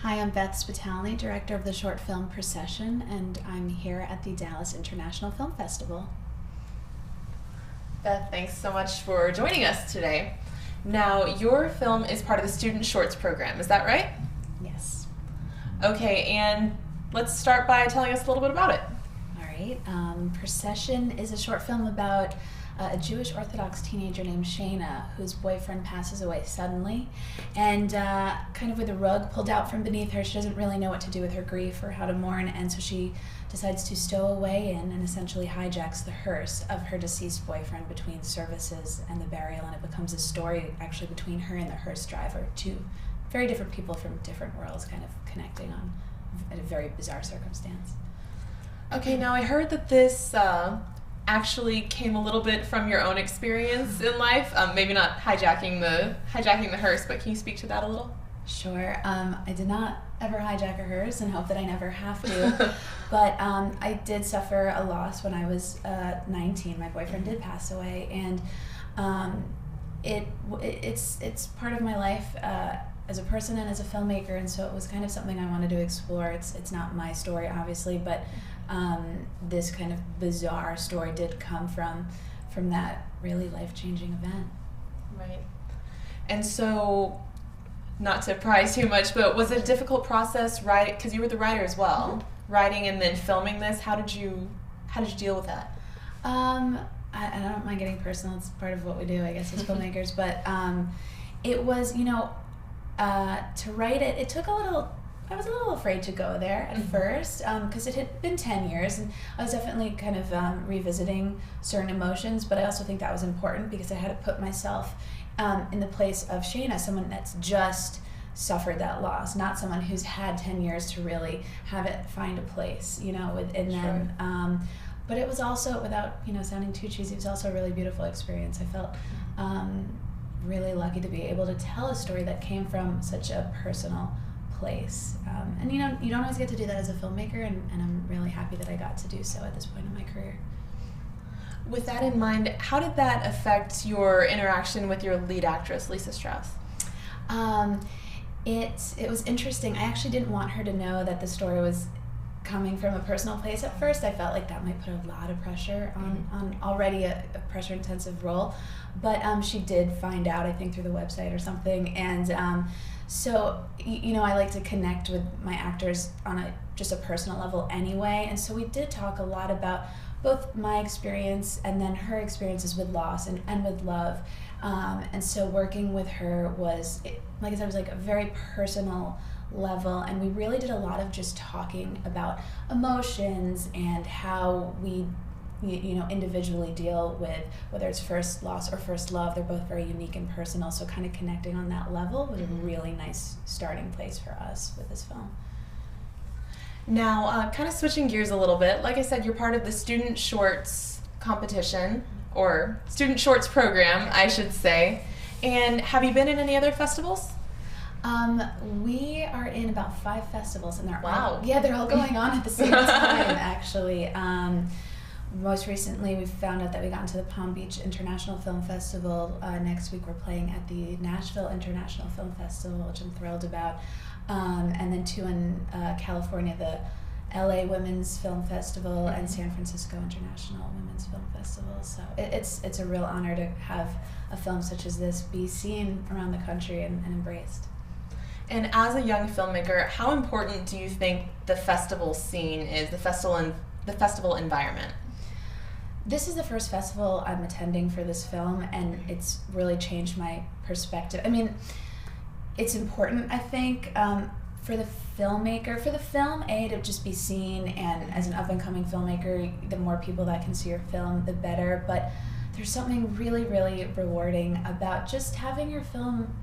Hi, I'm Beth Spitalny, director of the short film Procession, and I'm here at the Dallas International Film Festival. Beth, thanks so much for joining us today. Now, your film is part of the Student Shorts program, is that right? Yes. Okay, and let's start by telling us a little bit about it. All right. Procession is a short film about a Jewish Orthodox teenager named Shayna, whose boyfriend passes away suddenly, and kind of with the rug pulled out from beneath her, she doesn't really know what to do with her grief or how to mourn, and so she decides to stow away in and essentially hijacks the hearse of her deceased boyfriend between services and the burial, and it becomes a story actually between her and the hearse driver, two very different people from different worlds kind of connecting on a very bizarre circumstance. Okay, now I heard that this actually came a little bit from your own experience in life. Maybe not hijacking the hearse, but can you speak to that a little? Sure. I did not ever hijack a hearse and hope that I never have to. But I did suffer a loss when I was 19. My boyfriend did pass away, and it's part of my life as a person and as a filmmaker, and so it was kind of something I wanted to explore. It's not my story, obviously, but this kind of bizarre story did come from that really life-changing event. Right. And so, not to pry too much, but was it a difficult process writing, because you were the writer as well, writing and then filming this? How did you deal with that? I don't mind getting personal. It's part of what we do, I guess, as filmmakers. But it was, to write it, it took a little. I was a little afraid to go there at first because it had been 10 years, and I was definitely kind of revisiting certain emotions, but I also think that was important because I had to put myself in the place of Shayna, someone that's just suffered that loss, not someone who's had 10 years to really have it find a place, within them. Sure. But it was also, without sounding too cheesy, it was also a really beautiful experience. I felt really lucky to be able to tell a story that came from such a personal place. And you don't always get to do that as a filmmaker, and I'm really happy that I got to do so at this point in my career. With that in mind, how did that affect your interaction with your lead actress, Lisa Strauss? It was interesting. I actually didn't want her to know that the story was coming from a personal place at first. I felt like that might put a lot of pressure on already a pressure-intensive role, but she did find out, I think, through the website or something, and so, I like to connect with my actors on just a personal level anyway, and so we did talk a lot about both my experience and then her experiences with loss and with love, and so working with her was, like I said, it was like a very personal level, and we really did a lot of just talking about emotions and how we individually deal with whether it's first loss or first love. They're both very unique and personal, so kind of connecting on that level was a really nice starting place for us with this film. Now, kind of switching gears a little bit, like I said, you're part of the Student Shorts competition, or Student Shorts program, I should say. And have you been in any other festivals? We are in about 5 festivals, and they're wow. They're all going on at the same time, actually. Most recently, we found out that we got into the Palm Beach International Film Festival. Next week, we're playing at the Nashville International Film Festival, which I'm thrilled about. And then 2 in California, the LA Women's Film Festival and San Francisco International Women's Film Festival. So it's a real honor to have a film such as this be seen around the country and embraced. And as a young filmmaker, how important do you think the festival scene is, the festival environment? This is the first festival I'm attending for this film, and it's really changed my perspective. I mean, it's important, I think, for the filmmaker, for the film, to just be seen, and as an up-and-coming filmmaker, the more people that can see your film, the better. But there's something really, really rewarding about just having your film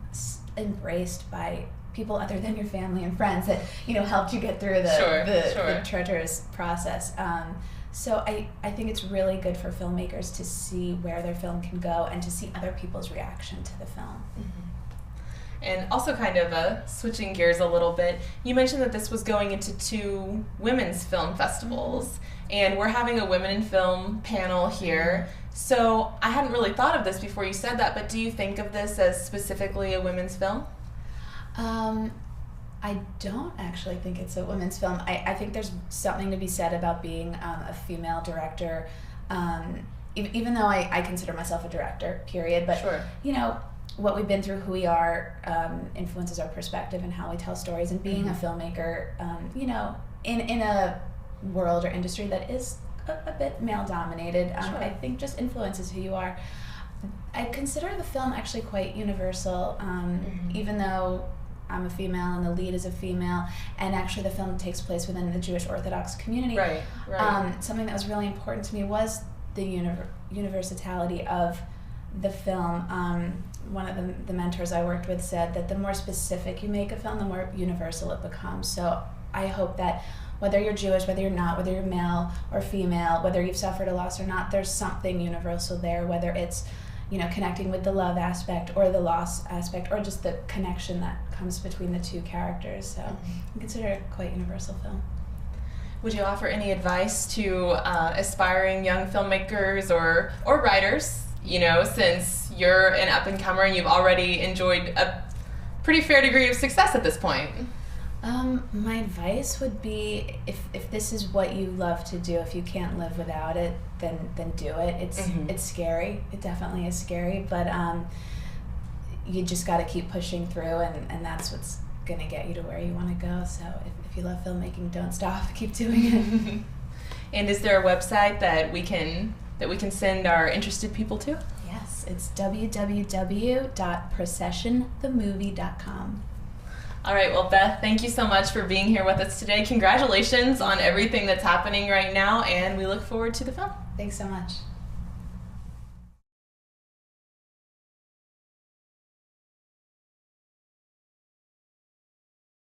embraced by people other than your family and friends that helped you get through the treacherous process. So I think it's really good for filmmakers to see where their film can go and to see other people's reaction to the film. And also kind of switching gears a little bit, you mentioned that this was going into 2 women's film festivals, and we're having a Women in Film panel here. So I hadn't really thought of this before you said that, but do you think of this as specifically a women's film? I don't actually think it's a women's film. I think there's something to be said about being a female director, even though I consider myself a director, period. But, Sure. you know, what we've been through, who we are, influences our perspective and how we tell stories. And being a filmmaker, you know, in a world or industry that is a bit male-dominated, Sure. I think just influences who you are. I consider the film actually quite universal, even though I'm a female and the lead is a female, and actually the film takes place within the Jewish Orthodox community. Right. Something that was really important to me was the universality of the film. One of the mentors I worked with said that the more specific you make a film, the more universal it becomes. So I hope that whether you're Jewish, whether you're not, whether you're male or female, whether you've suffered a loss or not, there's something universal there, whether it's, you know, connecting with the love aspect or the loss aspect or just the connection that comes between the two characters. So I consider it quite universal film. Would you offer any advice to aspiring young filmmakers or writers, you know, since you're an up-and-comer and you've already enjoyed a pretty fair degree of success at this point? My advice would be if this is what you love to do, if you can't live without it, then do it. It's scary. It definitely is scary, but you just got to keep pushing through, and that's what's going to get you to where you want to go. So if you love filmmaking, don't stop. Keep doing it. And is there a website that we can send our interested people to? Yes, it's www.procession-720P.com. All right, well, Beth, thank you so much for being here with us today. Congratulations on everything that's happening right now, and we look forward to the film. Thanks so much.